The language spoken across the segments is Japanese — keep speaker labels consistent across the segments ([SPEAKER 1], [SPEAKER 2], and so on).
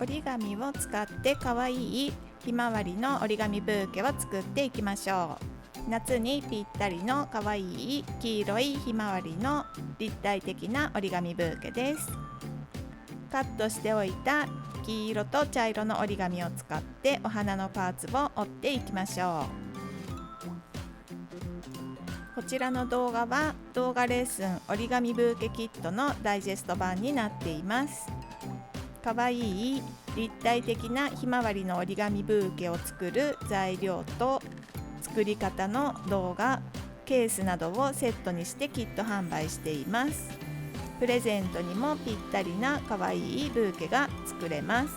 [SPEAKER 1] 折り紙を使ってかわいいひまわりの折り紙ブーケを作っていきましょう。夏にぴったりのかわいい黄色いひまわりの立体的な折り紙ブーケです。カットしておいた黄色と茶色の折り紙を使ってお花のパーツを折っていきましょう。こちらの動画は動画レッスン折り紙ブーケキットのダイジェスト版になっています。かわいい立体的なひまわりの折り紙ブーケを作る材料と作り方の動画、ケースなどをセットにしてキット販売しています。プレゼントにもぴったりなかわいいブーケが作れます。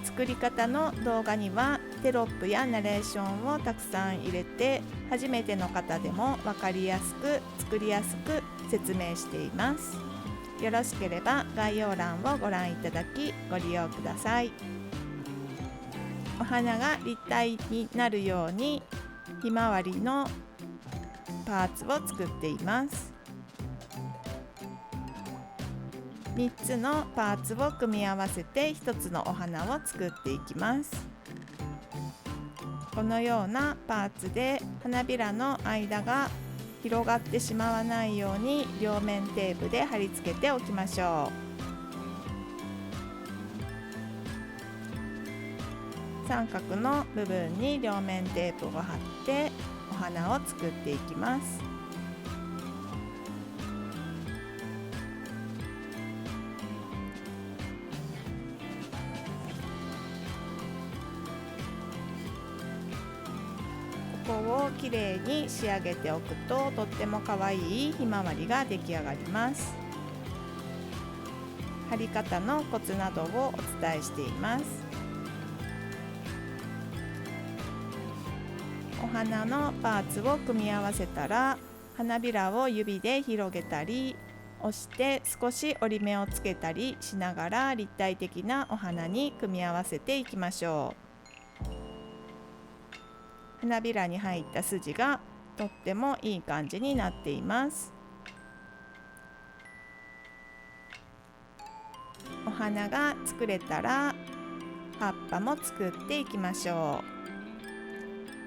[SPEAKER 1] 作り方の動画にはテロップやナレーションをたくさん入れて、初めての方でも分かりやすく作りやすく説明しています。よろしければ概要欄をご覧いただきご利用ください。お花が立体になるようにひまわりのパーツを作っています。3つのパーツを組み合わせて1つのお花を作っていきます。このようなパーツで花びらの間が広がってしまわないように両面テープで貼り付けておきましょう。三角の部分に両面テープを貼ってお花を作っていきます。ここをきれいに仕上げておくととってもかわいいひまわりが出来上がります。貼り方のコツなどをお伝えしています。お花のパーツを組み合わせたら花びらを指で広げたり押して少し折り目をつけたりしながら立体的なお花に組み合わせていきましょう。花びらに入った筋がとってもいい感じになっています。お花が作れたら葉っぱも作っていきましょう。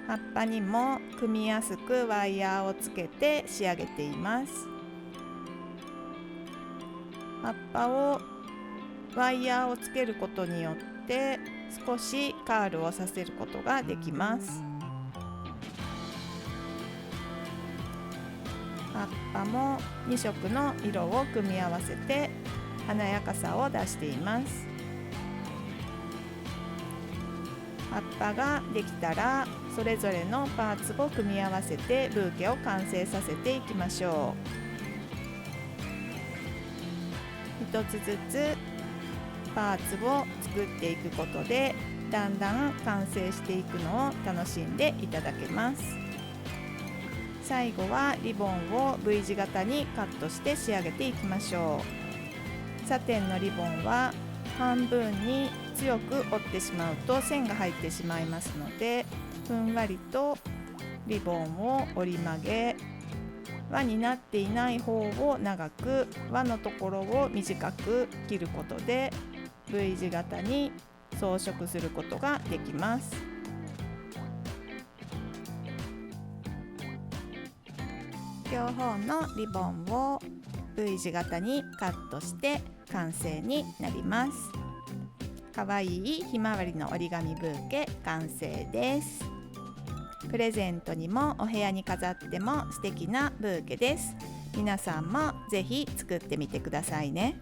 [SPEAKER 1] 葉っぱにも組みやすくワイヤーをつけて仕上げています。葉っぱをワイヤーをつけることによって少しカールをさせることができます。葉っぱも2色の色を組み合わせて華やかさを出しています。葉っぱができたらそれぞれのパーツを組み合わせてブーケを完成させていきましょう。一つずつパーツを作っていくことでだんだん完成していくのを楽しんでいただけます。最後はリボンを V 字型にカットして仕上げていきましょう。サテンのリボンは半分に強く折ってしまうと線が入ってしまいますので、ふんわりとリボンを折り曲げ、輪になっていない方を長く、輪のところを短く切ることで V 字型に装飾することができます。両方のリボンを V 字型にカットして完成になります。かわいいひまわりの折り紙ブーケ完成です。プレゼントにもお部屋に飾っても素敵なブーケです。皆さんもぜひ作ってみてくださいね。